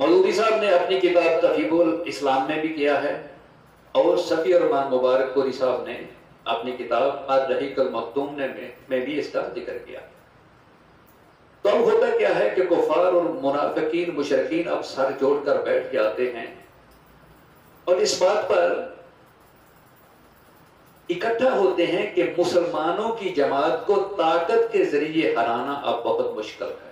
مودودی صاحب نے اپنی کتاب تفہیم الاسلام میں بھی کیا ہے، اور صفی الرحمان مبارک پوری صاحب نے اپنی کتاب الرحیق المختوم میں بھی اس کا ذکر کیا۔ تو اب ہوتا کیا ہے کہ کفار اور منافقین مشرکین اب سر جوڑ کر بیٹھ جاتے ہیں اور اس بات پر اکٹھا ہوتے ہیں کہ مسلمانوں کی جماعت کو طاقت کے ذریعے ہرانا اب بہت مشکل ہے۔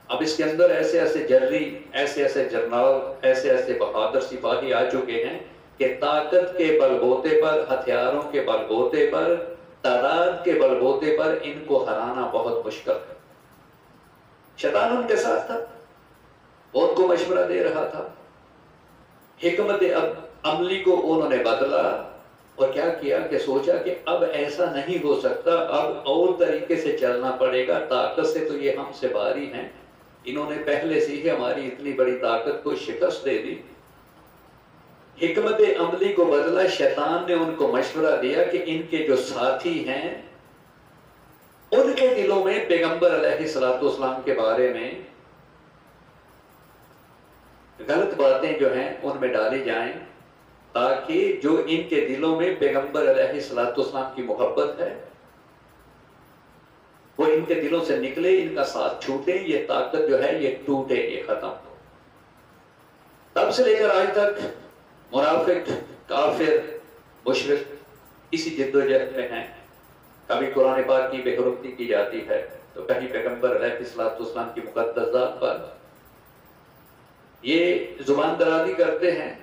اب اس کے اندر ایسے ایسے جرری، ایسے ایسے جرنال، ایسے ایسے بہادر سپاہی آ چکے ہیں کہ طاقت کے بل بوتے پر، ہتھیاروں کے بل بوتے پر، تعداد کے بل بوتے پر ان کو ہرانا بہت مشکل ہے۔ شیطان ان کے ساتھ تھا، ان کو مشورہ دے رہا تھا، حکمت عملی کو انہوں نے بدلا اور کیا کیا کہ سوچا کہ اب ایسا نہیں ہو سکتا، اب اور طریقے سے چلنا پڑے گا، طاقت سے تو یہ ہم سے باری ہیں، انہوں نے پہلے سے ہی ہماری اتنی بڑی طاقت کو شکست دے دی۔ حکمت عملی کو بدلا، شیطان نے ان کو مشورہ دیا کہ ان کے جو ساتھی ہیں ان کے دلوں میں پیغمبر علیہ السلام کے بارے میں غلط باتیں جو ہیں ان میں ڈالی جائیں، تاکہ جو ان کے دلوں میں پیغمبر علیہ السلام کی محبت ہے وہ ان کے دلوں سے نکلے، ان کا ساتھ چھوٹے، یہ طاقت جو ہے یہ ٹوٹے، یہ ختم ہو۔ تب سے لے کر آج تک منافق، کافر، مشرک اسی جد و جہد میں ہیں۔ کبھی قرآن پاک کی بے حرمتی کی جاتی ہے تو کہیں پیغمبر علیہ السلام کی مقدس ذات پر یہ زبان درازی کرتے ہیں،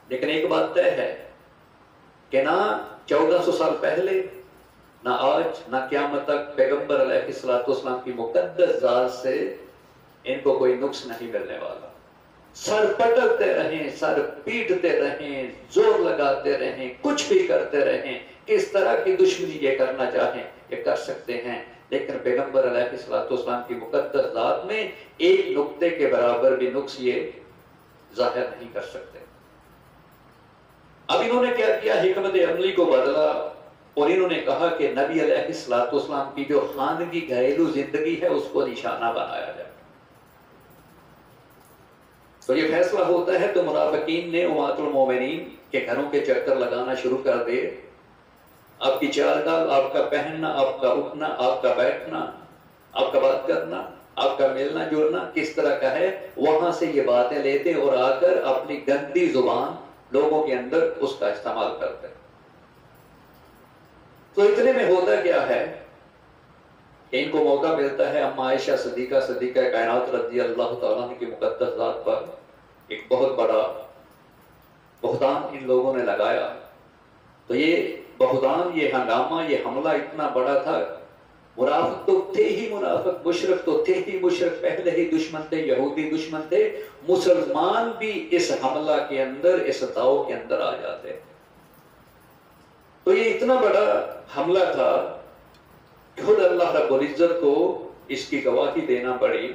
لیکن ایک بات طے ہے کہ نہ 1400 سال پہلے، نہ آج، نہ قیامت تک پیغمبر علیہ السلام کی مقدس ذات سے ان کو کوئی نقص نہیں ملنے والا۔ سر پٹکتے رہیں، سر پیٹتے رہیں، زور لگاتے رہیں، کچھ بھی کرتے رہیں، کس طرح کی دشمنی یہ کرنا چاہیں یہ کر سکتے ہیں، لیکن پیغمبر علیہ السلام کی مقدس ذات میں ایک نقطے کے برابر بھی نقص یہ ظاہر نہیں کر سکتے۔ اب انہوں نے کیا کیا؟ حکمت عملی کو بدلا اور انہوں نے کہا کہ نبی علیہ السلام کی جو خانگی گھریلو زندگی ہے اس کو نشانہ بنایا جائے۔ تو یہ فیصلہ ہوتا ہے تو منافقین نے امہات المومنین کے گھروں کے چکر لگانا شروع کر دے۔ آپ کی چال ڈال، آپ کا پہننا، آپ کا اٹھنا، آپ کا بیٹھنا، آپ کا بات کرنا، آپ کا ملنا جلنا کس طرح کا ہے، وہاں سے یہ باتیں لیتے اور آ کر اپنی گندی زبان لوگوں کے اندر اس کا استعمال کرتے۔ تو اتنے میں ہوتا کیا ہے کہ ان کو موقع ملتا ہے اما عائشہ صدیقہ کائنات رضی اللہ تعالیٰ عنہ کی مقدس ذات پر ایک بہت بڑا بہتان ان لوگوں نے لگایا۔ تو یہ بہتان، یہ ہنگامہ، یہ حملہ اتنا بڑا تھا، منافق تو تھے ہی منافق، مشرک تو تھے ہی مشرک، پہلے ہی دشمن تھے، یہودی دشمن تھے، مسلمان بھی اس حملہ کے اندر، اس داؤ کے اندر آ جاتے۔ تو یہ اتنا بڑا حملہ تھا کہ خود اللہ رب العزت کو اس کی گواہی دینا پڑی۔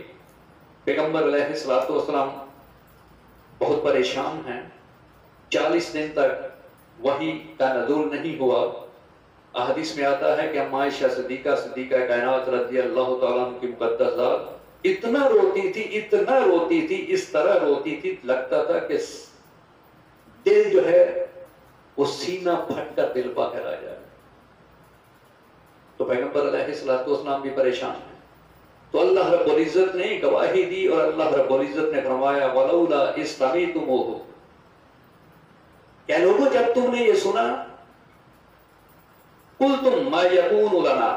پیغمبر علیہ السلام بہت پریشان ہیں، 40 دن تک وحی کا نزول نہیں ہوا۔ احادیث میں آتا ہے کہ اما عائشہ صدیقہ کائنات رضی اللہ تعالیٰ عنہ کی مقدس ذات اتنا روتی تھی، اس طرح روتی تھی لگتا تھا کہ دل جو ہے وہ سینہ پھٹ کر دل باہر آ جائے۔ تو پیغمبر علیہ السلام بھی پریشان ہیں۔ تو اللہ رب العزت نے گواہی دی اور اللہ رب العزت نے فرمایا وَلَوْلَا إِذْ سَمِعْتُمُوهُ، کیا لوگوں جب تم نے یہ سنا، قُلْتُمْ مَا يَكُونُ لَنَا،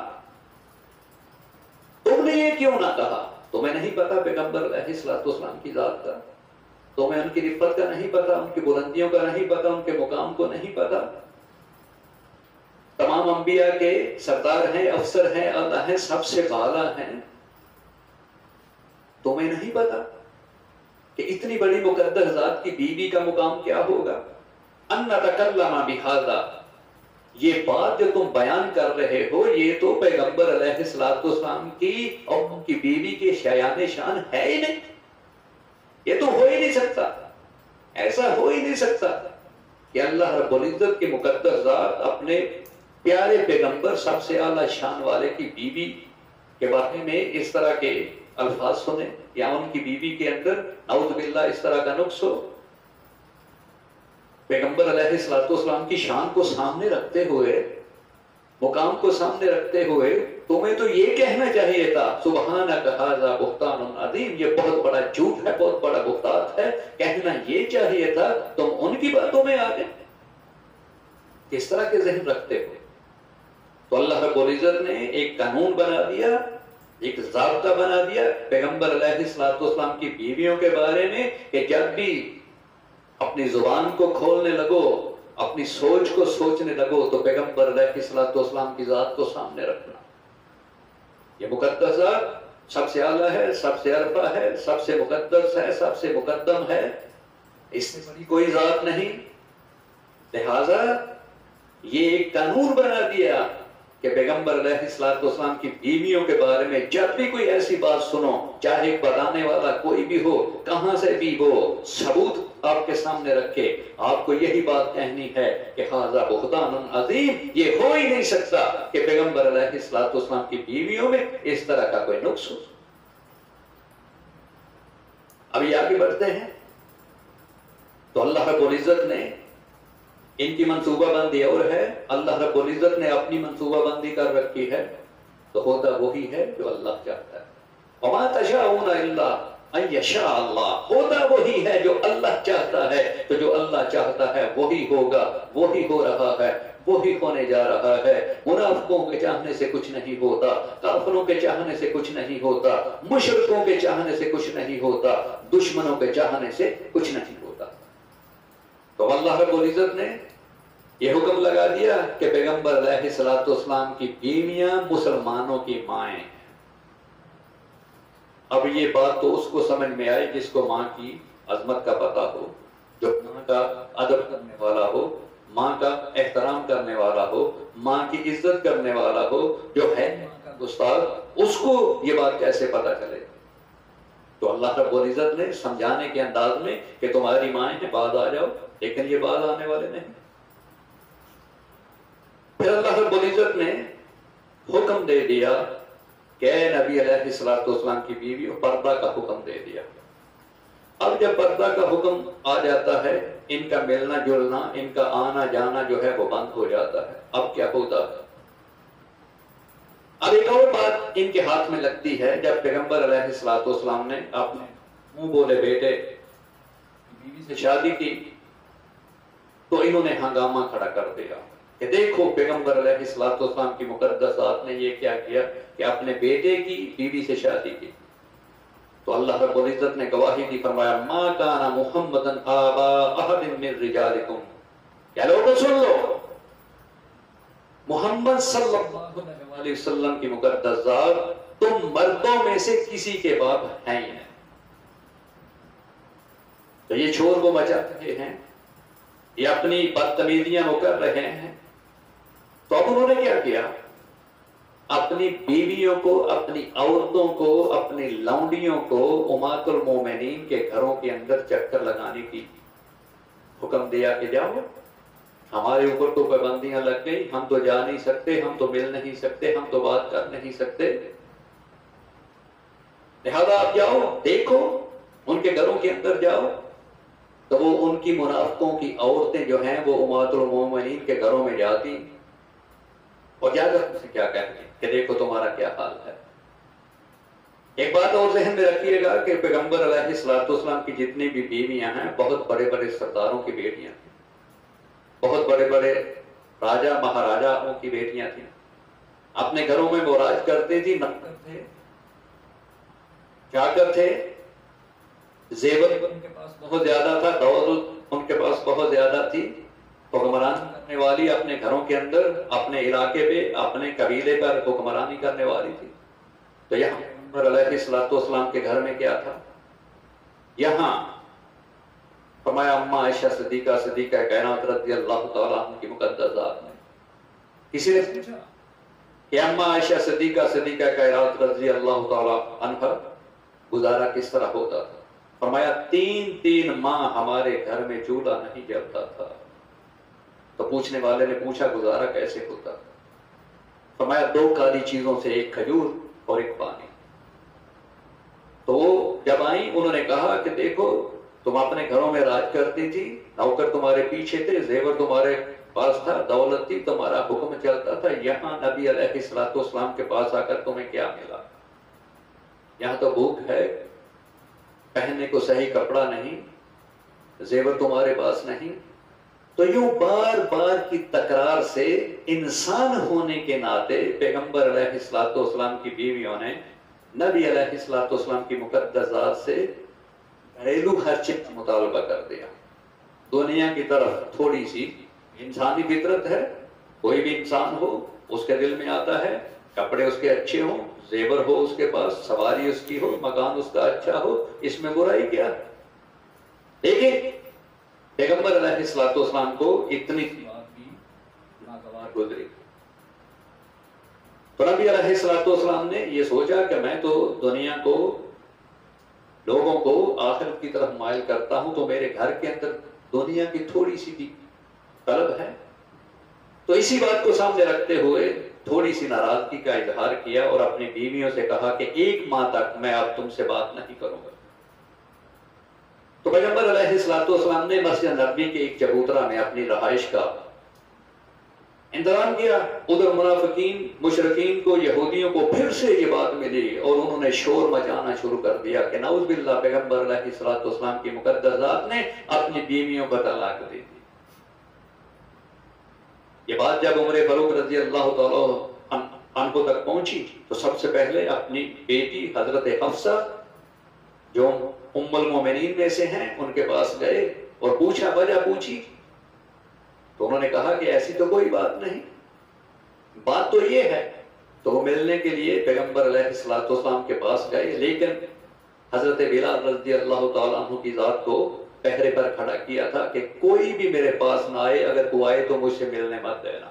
تم نے یہ کیوں نہ کہا؟ تمہیں نہیں پتا پیغمبر علیہ السلام کی ذات کا، تمہیں ان کی رفت کا نہیں پتا، ان کی بلندیوں کا نہیں پتا، ان کے مقام کو نہیں پتا۔ تمام انبیاء کے سردار ہیں، افسر ہیں، اللہ ہیں، سب سے بالا ہیں، تمہیں نہیں پتا کہ اتنی بڑی مقدس ذات کی بیوی کا مقام کیا ہوگا؟ ان نتکلم بہذا، یہ بات جو تم بیان کر رہے ہو یہ تو پیغمبر علیہ السلام کی اور ان کی بیوی کے شایان شان ہے ہی نہیں، یہ تو ہو ہی نہیں سکتا، ایسا ہو ہی نہیں سکتا کہ اللہ رب العزت کی مقدس ذات اپنے پیارے پیغمبر سب سے اعلیٰ شان والے کی بیوی کے بارے میں اس طرح کے الفاظ سنیں یا ان کی بیوی کے اندر نعوذ باللہ اس طرح کا نقص ہو؟ پیغمبر علیہ الصلوۃ والسلام کی شان کو سامنے رکھتے ہوئے، مقام کو سامنے رکھتے ہوئے تمہیں تو یہ کہنا چاہیے تھا سبحانک ھذا بہتان عظیم، یہ بہت بڑا جھوٹ ہے، بہت بڑا بہتان ہے، کہنا یہ چاہیے تھا، تم ان کی باتوں میں آ گئے۔ کس طرح کے ذہن رکھتے ہو؟ تو اللہ رب العزت نے ایک قانون بنا دیا، ایک ضابطہ بنا دیا پیغمبر علیہ الصلوۃ والسلام کی بیویوں کے بارے میں کہ جب بھی اپنی زبان کو کھولنے لگو، اپنی سوچ کو سوچنے لگو، تو پیغمبر علیہ الصلوۃ والسلام کی ذات کو سامنے رکھنا۔ یہ مقدس ذات سب سے اعلیٰ ہے، سب سے عرفہ ہے، سب سے مقدس ہے، سب سے مقدم ہے، اس سے بڑی کوئی ذات نہیں۔ لہذا یہ ایک قانون بنا دیا کہ پیغمبر علیہ الصلوۃ والسلام کی بیویوں کے بارے میں جب بھی کوئی ایسی بات سنو، چاہے بتانے والا کوئی بھی ہو، کہاں سے بھی ہو، ثبوت آپ کے سامنے رکھے، آپ کو یہی بات کہنی ہے کہ ھذا بہتان عظیم، یہ ہو ہی نہیں سکتا کہ پیغمبر علیہ الصلوۃ والسلام کی بیویوں میں اس طرح کا کوئی نقص ہو۔ ابھی آگے بڑھتے ہیں تو اللہ رب العزت نے ان کی منصوبہ بندی اور ہے، اللہ رب العزت نے اپنی منصوبہ بندی کر رکھی ہے، تو ہوتا وہی ہے جو اللہ چاہتا ہے۔ وما تشاءون الا ان یشاء اللہ، ہوتا وہی ہے جو اللہ چاہتا ہے، تو جو اللہ چاہتا ہے وہی ہوگا، وہی ہو رہا ہے، وہی ہونے جا رہا ہے۔ منافقوں کے چاہنے سے کچھ نہیں ہوتا، کافروں کے چاہنے سے کچھ نہیں ہوتا، مشرکوں کے چاہنے سے کچھ نہیں ہوتا، دشمنوں کے چاہنے سے کچھ نہیں ہوتا۔ تو اللہ رب العزت نے یہ حکم لگا دیا کہ پیغمبر علیہ الصلوۃ والسلام کی بیویاں مسلمانوں کی مائیں۔ اب یہ بات تو اس کو سمجھ میں آئے جس کو ماں کی عظمت کا پتہ ہو، جو ماں کا ادب کرنے والا ہو، ماں کا احترام کرنے والا ہو، ماں کی عزت کرنے والا ہو، جو ہے ماں کا گستاخ، اس کو یہ بات کیسے پتہ چلے؟ تو اللہ رب العزت نے سمجھانے کے انداز میں کہ تمہاری مائیں ہیں، بعد آ جاؤ، لیکن یہ بعد آنے والے نہیں۔ پھر اللہ رب العزت نے حکم دے دیا کہ اے نبی علیہ الصلوۃ والسلام کی بیوی، پردہ کا حکم دے دیا۔ اب جب پردہ کا حکم آ جاتا ہے، ان کا ملنا جلنا، ان کا آنا جانا جو ہے وہ بند ہو جاتا ہے۔ اب کیا ہوتا ہے؟ اب ایک اور بات ان کے ہاتھ میں لگتی ہے۔ جب پیغمبر علیہ الصلوۃ والسلام نے اپنے منہ بولے بیٹے بیوی سے شادی کی، تو انہوں نے ہنگامہ کھڑا کر دیا کہ دیکھو پیغمبر علیہ الصلوۃ والسلام کی مقدس ذات نے یہ کیا کیا کہ اپنے بیٹے کی بیوی سے شادی کی۔ تو اللہ رب العزت نے گواہی دی، فرمایا ما کان محمد آبا احد من رجالکم، کیا لوگوں سن لو، محمد صلی اللہ علیہ وسلم کی مقدس ذات تم مردوں میں سے کسی کے باپ ہیں ہی نہیں۔ تو یہ شور وہ مچا رہے ہیں، یہ اپنی بدتمیزیاں وہ کر رہے ہیں۔ تو اب انہوں نے کیا کیا؟ اپنی بیویوں کو، اپنی عورتوں کو، اپنی لونڈیوں کو امہات المومنین کے گھروں کے اندر چکر لگانے کی حکم دیا کہ جاؤ، ہمارے اوپر تو پابندیاں لگ گئی، ہم تو جا نہیں سکتے، ہم تو مل نہیں سکتے، ہم تو بات کر نہیں سکتے، لہذا آپ جاؤ، دیکھو ان کے گھروں کے اندر جاؤ۔ تو وہ ان کی منافقوں کی عورتیں جو ہیں وہ امہات المومنین کے گھروں میں جاتی اور جا کر ان سے کیا کہتی کہ دیکھو تمہارا کیا حال ہے۔ ایک بات اور ذہن میں رکھیے گا کہ پیغمبر علیہ الصلوۃ والسلام کی جتنی بھی بیویاں ہیں بہت بڑے بڑے سرداروں کی بیٹیاں تھیں، بہت بڑے بڑے راجا مہاراجاؤں کی بیٹیاں تھیں، اپنے گھروں میں وہ راج کرتے تھی، نوکر تھے، چاکر تھے، زیور ان کے پاس بہت زیادہ تھا، دولت ان کے پاس بہت زیادہ تھی، حکمرانی کرنے والی اپنے گھروں کے اندر، اپنے علاقے پہ، اپنے قبیلے پر حکمرانی کرنے والی تھی۔ تو یہاں پیغمبر علیہ الصلوۃ والسلام کے گھر میں کیا تھا؟ یہاں فرمایا اماں عائشہ صدیقہ کائنات رضی اللہ تعالیٰ عنہ کی مقدس ذات نے، کسی نے پوچھا کہ اماں عائشہ صدیقہ کائنات رضی اللہ تعالیٰ عنہ گزارا کس طرح ہوتا تھا؟ فرمایا 3 ماہ ہمارے گھر میں چولہا نہیں جلتا تھا۔ تو پوچھنے والے نے پوچھا گزارا کیسے ہوتا تھا؟ فرمایا 2 کالی چیزوں سے، ایک کھجور اور ایک پانی۔ تو وہ جب آئیں انہوں نے کہا کہ دیکھو تم اپنے گھروں میں راج کرتی تھی، نوکر تمہارے پیچھے تھے، زیور تمہارے پاس تھا، دولت تھی، تمہارا حکم چلتا تھا، یہاں نبی علیہ الصلوۃ والسلام کے پاس آ کر تمہیں کیا ملا؟ یہاں تو بھوک ہے، پہننے کو صحیح کپڑا نہیں، زیور تمہارے پاس نہیں۔ تو یوں بار بار کی تکرار سے انسان ہونے کے ناطے پیغمبر علیہ الصلوۃ والسلام کی بیویوں نے نبی علیہ الصلوۃ والسلام کی مقدس ذات سے گھریلو خرچے کا مطالبہ کر دیا۔ دنیا کی طرف تھوڑی سی انسانی فطرت ہے، کوئی بھی انسان ہو اس کے دل میں آتا ہے کپڑے اس کے اچھے ہوں، زیور ہو اس کے پاس، سواری اس کی ہو، مکان اس کا اچھا ہو، اس میں برائی کیا؟ لیکن پیغمبر علیہ الصلوۃ والسلام کو اتنی بات بھی ناگوار گزری، تو نبی علیہ الصلوۃ والسلام نے یہ سوچا کہ میں تو دنیا کو، لوگوں کو آخرت کی طرف مائل کرتا ہوں، تو میرے گھر کے اندر دنیا کی تھوڑی سی بھی طلب ہے۔ تو اسی بات کو سامنے رکھتے ہوئے تھوڑی سی ناراضگی کا اظہار کیا اور اپنی بیویوں سے کہا کہ 1 ماہ تک میں اب تم سے بات نہیں کروں گا۔ تو پیغمبر علیہ الصلوۃ والسلام نے مسجد نبوی کے ایک چبوترا میں اپنی رہائش کا انتظام کیا۔ ادھر منافقین مشرکین کو، یہودیوں کو پھر سے یہ بات ملی اور انہوں نے شور مچانا شروع کر دیا کہ نعوذ باللہ پیغمبر علیہ الصلوۃ والسلام کی مقدس ذات نے اپنی بیویوں کو طلاق دے دی۔ یہ بات جب عمر فاروق رضی اللہ تعالی عنہ تک پہنچی تو سب سے پہلے اپنی بیٹی حضرت حفصہ جو ام المومنین میں سے ہیں ان کے پاس گئے اور پوچھا، وجہ پوچھی، تو انہوں نے کہا کہ ایسی تو کوئی بات نہیں، بات تو یہ ہے۔ تو وہ ملنے کے لیے پیغمبر علیہ الصلوۃ والسلام کے پاس گئے، لیکن حضرت بلال رضی اللہ تعالیٰ عنہ کی ذات کو پہرے پر کھڑا کیا تھا کہ کوئی بھی میرے پاس نہ آئے، اگر کوئی آئے تو مجھ سے ملنے مت دینا۔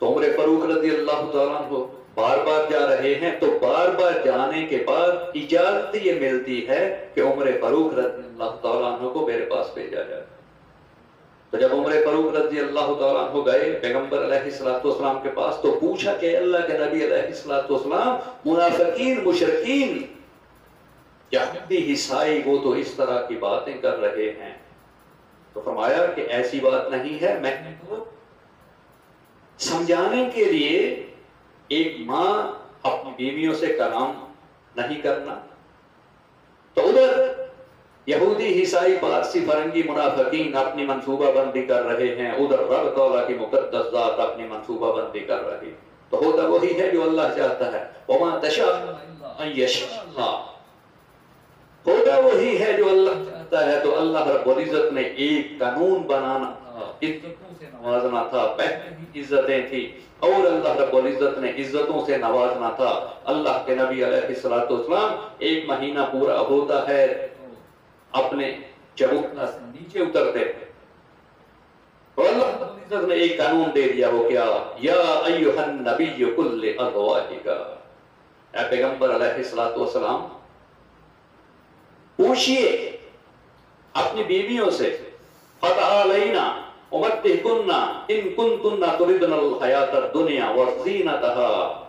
تو عمر فاروق رضی اللہ تعالیٰ عنہ بار بار جا رہے ہیں، تو بار بار جانے کے بعد اجازت یہ ملتی ہے کہ عمر فاروق رضی اللہ تعالیٰ عنہ کو میرے پاس بھیجا جائے۔ تو جب عمر فاروق رضی اللہ تعالیٰ عنہ گئے پیغمبر علیہ الصلوۃ والسلام کے پاس تو پوچھا کہ اللہ کے نبی علیہ الصلوۃ والسلام، منافقین مشرکین یہودی عیسائی وہ تو اس طرح کی باتیں کر رہے ہیں، تو فرمایا کہ ایسی بات نہیں ہے، میں نے تو سمجھانے کے لیے 1 ماہ اپنی بیویوں سے کلام نہیں کرنا۔ تو ادھر یہودی عیسائی پارسی فرنگی منافقین اپنی منصوبہ بندی کر رہے ہیں، ادھر رب تعالیٰ کی مقدس ذات اپنی منصوبہ بندی کر رہی، تو ہوتا وہی ہے جو اللہ چاہتا ہے، وَمَا تَشَاءُونَ إِلَّا أَن يَشَاءَ اللَّهُ، ہوتا وہی ہے جو اللہ چاہتا ہے۔ تو اللہ رب العزت نے ایک قانون بنانا تھا، عزتوں سے نوازنا تھا، پہلے ہی عزتیں تھی اور اللہ رب العزت نے عزتوں سے نوازنا تھا۔ اللہ کے نبی علیہ الصلوۃ والسلام 1 مہینہ پورا ہوتا ہے اپنے چبوترا سے نیچے اترتے ہیں، تو اللہ رب العزت نے ایک قانون دے دیا، وہ کیا؟ یا ایھا النبی قل لازواجک، اے پیغمبر علیہ الصلوۃ والسلام پوچھئے اپنی بیویوں سے، فتعالینا امتعکن ان کنتن تردن الحیاۃ الدنیا وزینتها،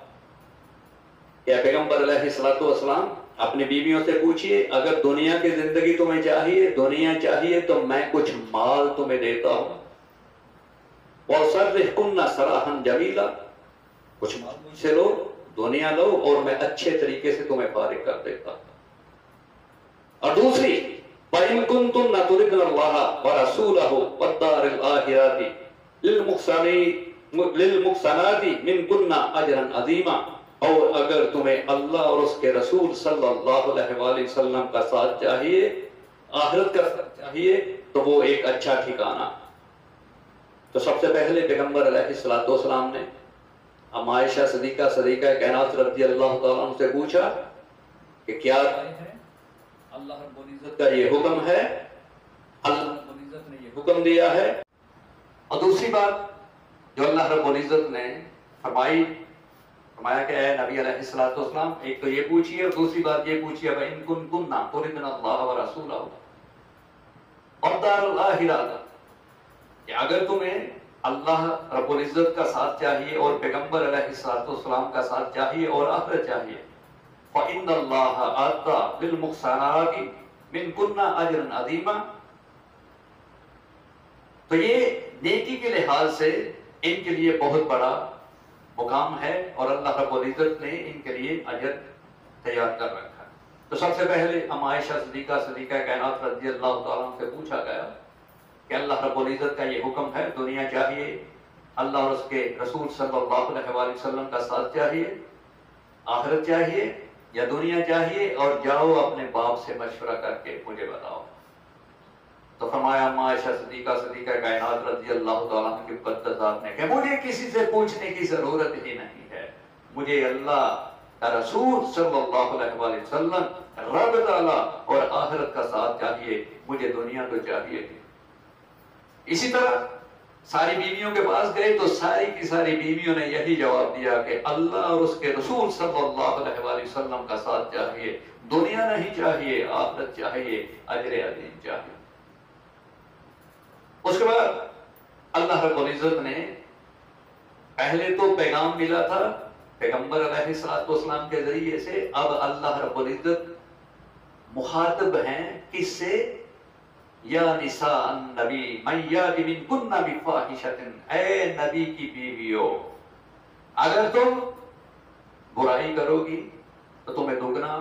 کہ پیغمبر علیہ الصلوۃ والسلام اپنی بیویوں سے پوچھئے اگر دنیا کی زندگی تمہیں چاہیے، دنیا چاہیے تو میں کچھ مال تمہیں دیتا ہوں، وَسَرِّحْكُنَّ سَرَاحًا جَمِيلًا، کچھ مال مجھ سے لو، دنیا لو اور میں اچھے طریقے سے تمہیں فارغ کر دیتا ہوں۔ اور دوسری، وَإِن كُنتُنَّ تُرِدْنَ اللَّهَ وَرَسُولَهُ وَالدَّارَ الْآخِرَةَ لِلْمُحْسَنَاتِ مِنْكُنَّ أَجْرًا عَظِيمًا، اور اگر تمہیں اللہ اور اس کے رسول صلی اللہ علیہ وآلہ وسلم کا ساتھ چاہیے، آخرت کا ساتھ چاہیے، تو وہ ایک اچھا ٹھکانہ۔ تو سب سے پہلے پیغمبر علیہ الصلوۃ والسلام نے عائشہ صدیقہ کائنات رضی اللہ تعالیٰ عنہ سے پوچھا کہ کیا رائے ہے؟ اللہ رب العزت کا یہ حکم ہے، اللہ رب العزت نے یہ حکم دیا ہے۔ اور دوسری بات جو اللہ رب العزت نے فرمایا کہ اے نبی علیہ الصلوۃ والسلام، ایک تو یہ پوچھیے اور دوسری بات یہ پوچھیے وَإِن كُنتُنَّ تُرِدْنَ اللَّهَ وَرَسُولَهُ وَالدَّارَ الْآخِرَةَ، کہ اگر تمہیں اللہ رب العزت کا ساتھ چاہیے اور پیغمبر علیہ الصلوۃ والسلام کا ساتھ چاہیے اور آخرت چاہیے، فَإِنَّ اللَّهَ أَعْطَى لِلْمُحْصَنَاتِ مِنْكُنَّ أَجْرًا عَظِيمًا۔ تو یہ نیکی کے لحاظ سے ان کے لیے بہت بڑا مقام ہے اور اللہ رب العزت نے ان کے لیے اجر تیار کر رکھا ہے۔ تو سب سے پہلے ام عائشہ صدیقہ کائنات رضی اللہ تعالیٰ عنہ سے پوچھا گیا کہ اللہ رب العزت کا یہ حکم ہے، دنیا چاہیے، اللہ اور اس کے رسول صلی اللہ علیہ وآلہ وسلم کا ساتھ چاہیے، آخرت چاہیے یا دنیا چاہیے، اور جاؤ اپنے باپ سے مشورہ کر کے مجھے بتاؤ۔ تو فرمایا ام عائشہ صدیقہ کائنات رضی اللہ تعالیٰ عنہ کی مقدس ذات نے کہ مجھے کسی سے پوچھنے کی ضرورت ہی نہیں ہے، مجھے اللہ کا رسول صلی اللہ علیہ وآلہ وسلم، رب تعالیٰ اور آخرت کا ساتھ چاہیے، مجھے دنیا تو چاہیے ہی۔ اسی طرح ساری بیویوں کے پاس گئے تو ساری کی ساری بیویوں نے یہی جواب دیا کہ اللہ اور اس کے رسول صلی اللہ علیہ وآلہ وسلم کا ساتھ چاہیے، دنیا نہیں چاہیے، آخرت چاہیے، اجر عظیم چاہیے۔ اس کے بعد اللہ رب العزت نے پہلے تو پیغام ملا تھا پیغمبر علیہ السلام کے ذریعے سے، اب اللہ رب العزت مخاطب ہیں کس سے؟ یا نساء النبی من یأت منکن بفاحشۃ، اے نبی کی بیویوں، اگر تم برائی کرو گی تو تمہیں دگنا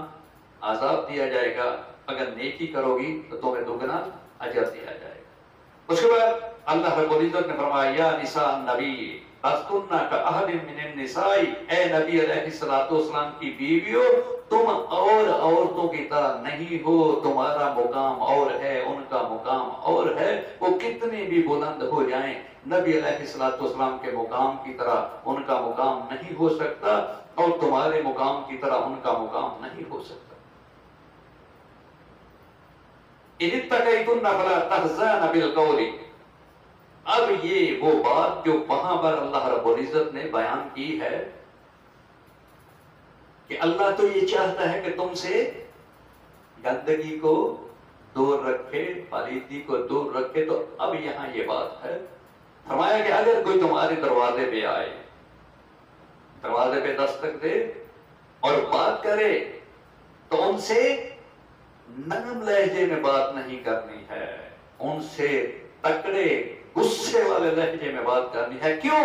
عذاب دیا جائے گا، اگر نیکی کرو گی تو تمہیں دگنا اجر دیا جائے گا۔ اس کے بعد اللہ رب العزت نے فرمایا یا نساء النبی لستن کأحد من النساء، اے نبی علیہ السلام کی بیویوں، تم اور عورتوں کی طرح نہیں ہو، تمہارا مقام اور ہے، ان کا مقام اور ہے، وہ کتنے بھی بلند ہو جائیں، نبی علیہ السلام کے مقام کی طرح ان کا مقام نہیں ہو سکتا، اور تمہارے مقام کی طرح ان کا مقام نہیں ہو سکتا۔ اِنِ اتَّقَیْتُنَّ فَلَا تَخْضَعْنَ بِالْقَوْلِ، اب یہ وہ بات جو وہاں پر اللہ رب العزت نے بیان کی ہے کہ اللہ تو یہ چاہتا ہے کہ تم سے گندگی کو دور رکھے، پلیدگی کو دور رکھے، تو اب یہاں یہ بات ہے، فرمایا کہ اگر کوئی تمہارے دروازے پہ آئے، دروازے پہ دستک دے اور بات کرے تو ان سے نرم لہجے میں بات نہیں کرنی ہے، ان سے تکڑے غصے والے لہجے میں بات کرنی ہے۔ کیوں؟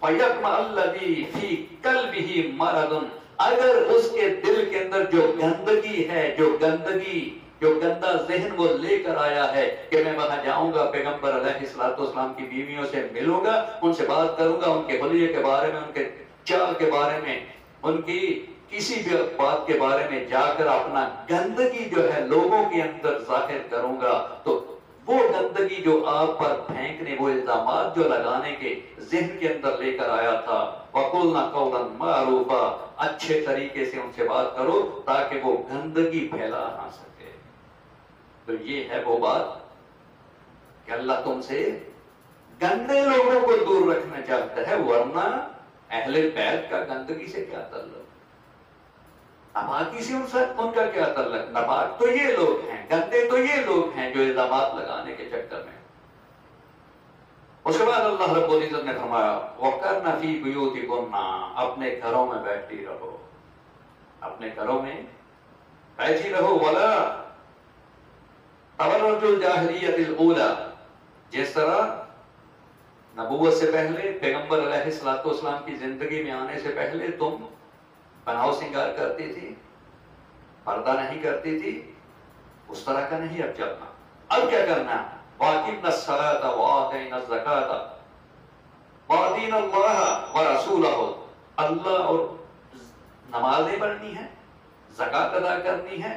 فَيَطْمَعَ الَّذِي فِي قَلْبِهِ مَرَضٌ، اگر اس کے دل کے اندر جو گندگی ہے، جو گندا ذہن وہ لے کر آیا ہے کہ میں وہاں جاؤں گا، پیغمبر علیہ السلام کی بیویوں سے ملوں گا، ان سے بات کروں گا، ان کے حلیے کے بارے میں، ان کے چال کے بارے میں، ان کی کسی بھی بات کے بارے میں جا کر اپنا گندگی جو ہے لوگوں کے اندر ظاہر کروں گا، تو وہ گندگی جو آپ پر پھینکنے، وہ الزامات جو لگانے کے ذہن کے اندر لے کر آیا تھا، وَقُلْنَا قَوْلًا مَعْرُوفًا، اچھے طریقے سے ان سے بات کرو تاکہ وہ گندگی پھیلا نہ سکے۔ تو یہ ہے وہ بات کہ اللہ تم سے گندے لوگوں کو دور رکھنا چاہتا ہے، ورنہ اہل بیت کا گندگی سے کیا تعلق، ناپاکی سے ان کا کیا تعلق؟ ناپاک تو یہ لوگ ہیں، گندے تو یہ لوگ ہیں جو الزامات لگانے کے چکر میں۔ اس کے بعد اللہ رب العزت نے فرمایا وَقَرْنَ فِي بُيُوتِكُنَّ، اپنے گھروں میں بیٹھی رہو، اپنے گھروں میں بیٹھی رہو، وَلَا تَبَرَّجُ الْجَاهِلِيَّةِ الْأُولَى، جس طرح نبوت سے پہلے، پیغمبر علیہ السلام کی زندگی میں آنے سے پہلے تم بناؤ سنگار کرتی تھی، پردہ نہیں کرتی تھی، اس طرح کا نہیں اب چلنا۔ اب کیا کرنا؟ وَأَقِمْنَا الصَّلَاةَ وَآتَيْنَا الزَّكَاةَ وَأَطِيعْنَا اللَّهَ وَرَسُولَهُ، اللہ اور نمازیں پڑھنی ہے، زکوٰۃ ادا کرنی ہے،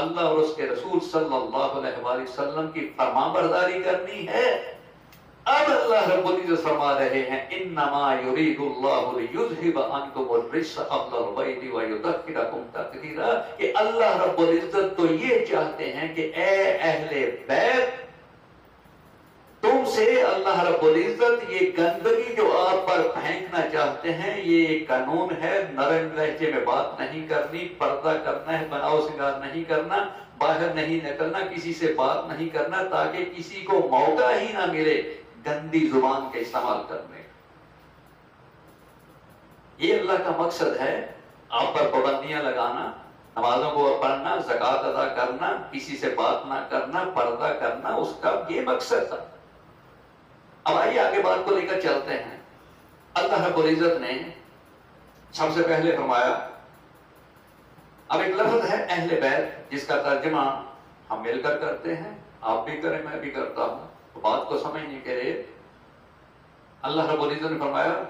اللہ اور اس کے رسول صلی اللہ علیہ وآلہ وسلم کی فرمانبرداری کرنی ہے۔ اب اللہ رب العزت فرما رہے ہیں انما یرید اللہ لیذھب عنکم الرجس اہل البیت ویطہرکم تطہیرا، کہ اللہ رب العزت تو یہ چاہتے ہیں کہ اے اہل بیت، تم سے اللہ رب العزت یہ گندگی جو آپ پر پھینکنا چاہتے ہیں، یہ ایک قانون ہے، نرم لہجے میں بات نہیں کرنی، پردہ کرنا ہے، بناؤ سنگار نہیں کرنا، باہر نہیں نکلنا، کسی سے بات نہیں کرنا تاکہ کسی کو موقع ہی نہ ملے گندی زبان کا استعمال کرنے۔ یہ اللہ کا مقصد ہے آپ پر پابندیاں لگانا، نمازوں کو پڑھنا، زکوٰۃ ادا کرنا، کسی سے بات نہ کرنا، پردہ کرنا، اس کا یہ مقصد تھا۔ اب آئیے آگے بات کو لے کر چلتے ہیں۔ اللہ رب العزت نے سب سے پہلے فرمایا، اب ایک لفظ ہے اہل بیت، جس کا ترجمہ ہم مل کر کرتے ہیں، آپ بھی کریں میں بھی کرتا ہوں، تو بات کو سمجھنے کے لیے اللہ رب العزت نے فرمایا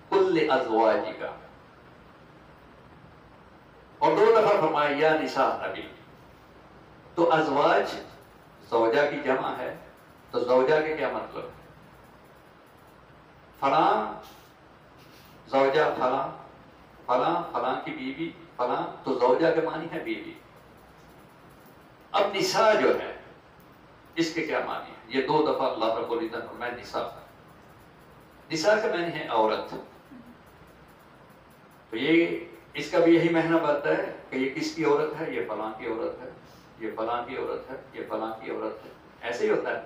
کل ازواجک، اور دو دفعہ فرمایا یا نساء نبی۔ تو ازواج زوجہ کی جمع ہے، تو زوجہ کے کیا مطلب ہے؟ فلاں زوجہ، فلاں فلاں فلاں کی بیوی، فلاں، تو زوجہ کے معنی ہے بیوی۔ اب نساء جو ہے اس کے کیا معنی ہے؟ یہ دو دفعہ اللہ رب العزت نے فرمایا نساء۔ نساء کا معنی ہے عورت، تو یہ اس کا بھی یہی معنی بنتا ہے کہ یہ کس کی عورت ہے؟ یہ فلاں کی عورت ہے، یہ فلاں کی عورت ہے، یہ فلاں کی عورت ہے، ایسے ہی ہوتا ہے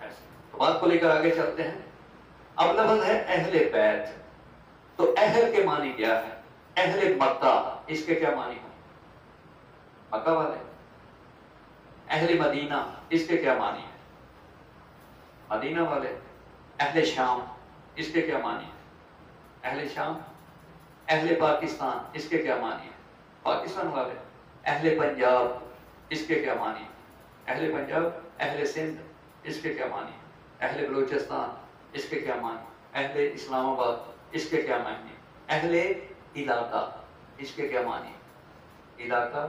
ایسے۔ تو بات کو لے کر آگے چلتے ہیں۔ اب لفظ ہے اہل بیت، تو اہل کے معنی کیا ہے؟ اہل مکہ، اس کے کیا معنی ہے؟ مکہ والے۔ اہل مدینہ، اس کے کیا معنی ہے؟ مدینہ والے۔ اہل شام، اس کے کیا معنی ہے؟ اہل شام۔ اہل پاکستان، اس کے کیا معنی ہے؟ پاکستان والے۔ اہل پنجاب، اس کے کیا معنی ہے؟ اہل پنجاب۔ اہل سندھ، اس کے کیا معنی ہے؟ اہل بلوچستان، اس کے کیا معنی ہے؟ اہل اسلام آباد، اس کے کیا معنی ہے؟ اہل علاقہ، اس کے کیا معنی ہے؟ علاقہ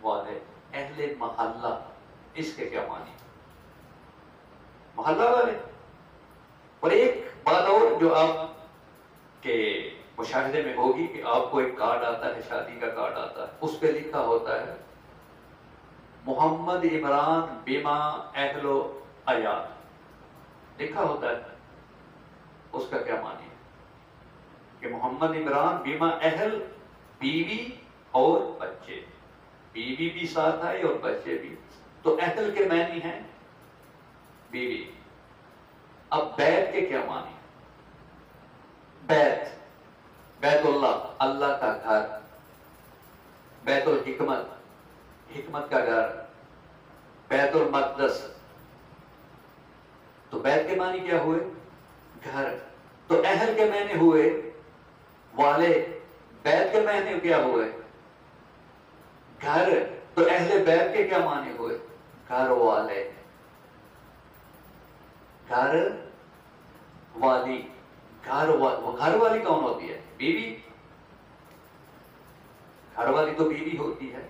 والے۔ اہل محلہ، اس کے کیا معنی ہے؟ محلہ والے۔ اور ایک بات اور جو آپ کے مشاہدے میں ہوگی کہ آپ کو ایک کارڈ آتا ہے، شادی کا کارڈ آتا ہے، اس پہ لکھا ہوتا ہے محمد عمران بما اہل و عیال، لکھا ہوتا ہے۔ اس کا کیا معنی ہے؟ کہ محمد عمران بما اہل، بیوی اور بچے، بیوی بھی ساتھ آئے اور بچے بھی۔ تو اہل کے معنی ہیں بیوی۔ اب بیت کے کیا معنی ہے؟ بیت، بیت اللہ، اللہ کا گھر۔ بیت الحکمت، حکمت کا گھر۔ بیت المقدس، تو بیت کے معنی کیا ہوئے؟ گھر۔ تو اہل کے معنی ہوئے والے، بیت کے معنی کیا ہوئے؟ گھر۔ تو اہل بیت کے کیا معنی ہوئے؟ گھر والے، گھر والی۔ گھر والی کون ہوتی ہے؟ بیوی۔ گھر والی تو بیوی ہوتی ہے۔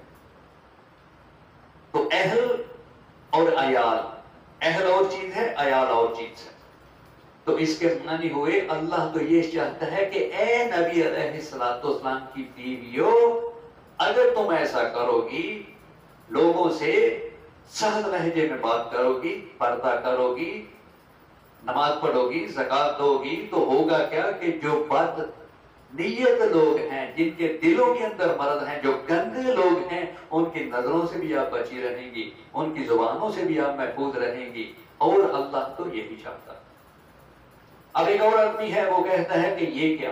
تو اہل اور عیال، اہل اور چیز ہے، عیال اور چیز ہے۔ تو اس کے معنی ہوئے اللہ تو یہ چاہتا ہے کہ اے نبی علیہ السلام کی بیویوں، اگر تم ایسا کرو گی، لوگوں سے سہل لہجے میں بات کرو گی، پردہ کرو گی، نماز پڑھو گی، زکوٰۃ دو گی، تو ہوگا کیا کہ جو بد نیت لوگ ہیں، جن کے دلوں کے اندر مرض ہیں، جو گندے لوگ ہیں، ان کی نظروں سے بھی آپ بچی رہیں گی، ان کی زبانوں سے بھی آپ محفوظ رہیں گی، اور اللہ تو یہی چاہتا ہے۔ اب ایک اور آدمی ہے، وہ کہتا ہے کہ یہ کیا؟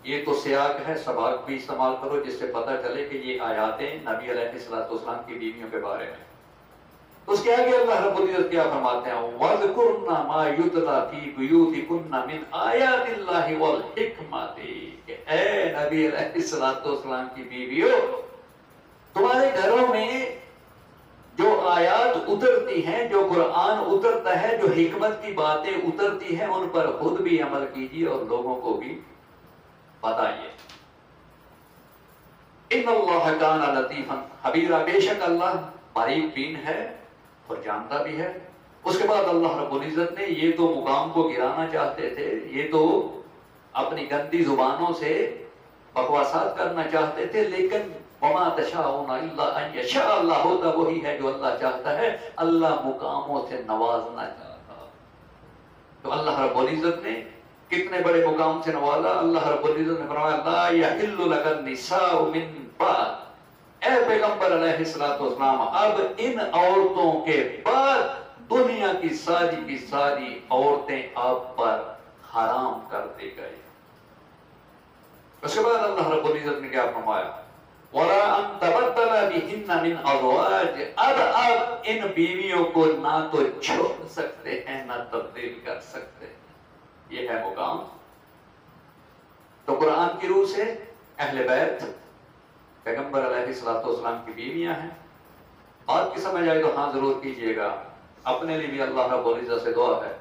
یہ تو سیاق ہے، سباق بھی استعمال کرو جس سے پتہ چلے کہ یہ آیاتیں نبی علیہ السلام کی بیویوں کے بارے میں۔ اس کے آگے اللہ رب العزت کیا فرماتے ہیں؟ وَاذْكُرْنَ مَا يُتْلَى فِي بُيُوتِكُنَّ مِنْ آيَاتِ اللَّهِ وَالْحِكْمَةِ، کہ اے نبی علیہ السلام کی بیویوں، تمہارے گھروں میں جو آیات اترتی ہیں، جو قرآن اترتا ہے، جو حکمت کی باتیں اترتی ہیں، ان پر خود بھی عمل کیجیے اور لوگوں کو بھی بتائیے۔ ان اللہ کان لطیفا خبیرا، بے شک اللہ باریک بین ہے اور جانتا بھی ہے۔ اس کے بعد اللہ رب العزت نے یہ تو مقام کو گرانا چاہتے تھے، یہ تو اپنی گندی زبانوں سے بکواسات کرنا چاہتے تھے، لیکن وما تشاءون الا ان یشاء اللہ، ہوتا وہی ہے جو اللہ چاہتا ہے۔ اللہ مقاموں سے نوازنا چاہتا، تو اللہ رب العزت نے کتنے بڑے مقام سے نوازا۔ اللہ رب العزت نے فرمایا لا یحل لک النساء من بعد، اے پیغمبر علیہ السلام، اب ان عورتوں کے بعد دنیا کی ساری عورتیں آپ پر حرام کر دی گئی۔ اس کے بعد اللہ رب العزت نے کیا فرمایا؟ وَلَا أَن تَبَدَّلَ بِهِنَّ مِنْ أَزْوَاجٍ، اب آپ ان بیویوں کو نہ تو چھوڑ سکتے ہیں نہ تبدیل کر سکتے ہیں۔ یہ ہے مقام۔ تو قرآن کی روح سے اہل بیت پیغمبر علیہ السلام کی بیویاں ہیں۔ آپ کی سمجھ آئے تو ہاں ضرور کیجئے گا۔ اپنے لیے بھی اللہ رب العزت سے دعا ہے،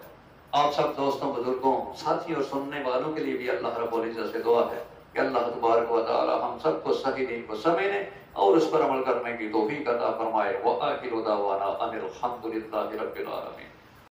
آپ سب دوستوں، بزرگوں، ساتھیوں اور سننے والوں کے لیے بھی اللہ رب العزت سے دعا ہے کہ اللہ تبارک و تعالی ہم سب کو صحیح دین کو سمجھنے اور اس پر عمل کرنے کی توفیق عطا فرمائے۔ وآخر دعوانا ان الحمد للہ رب العالمین۔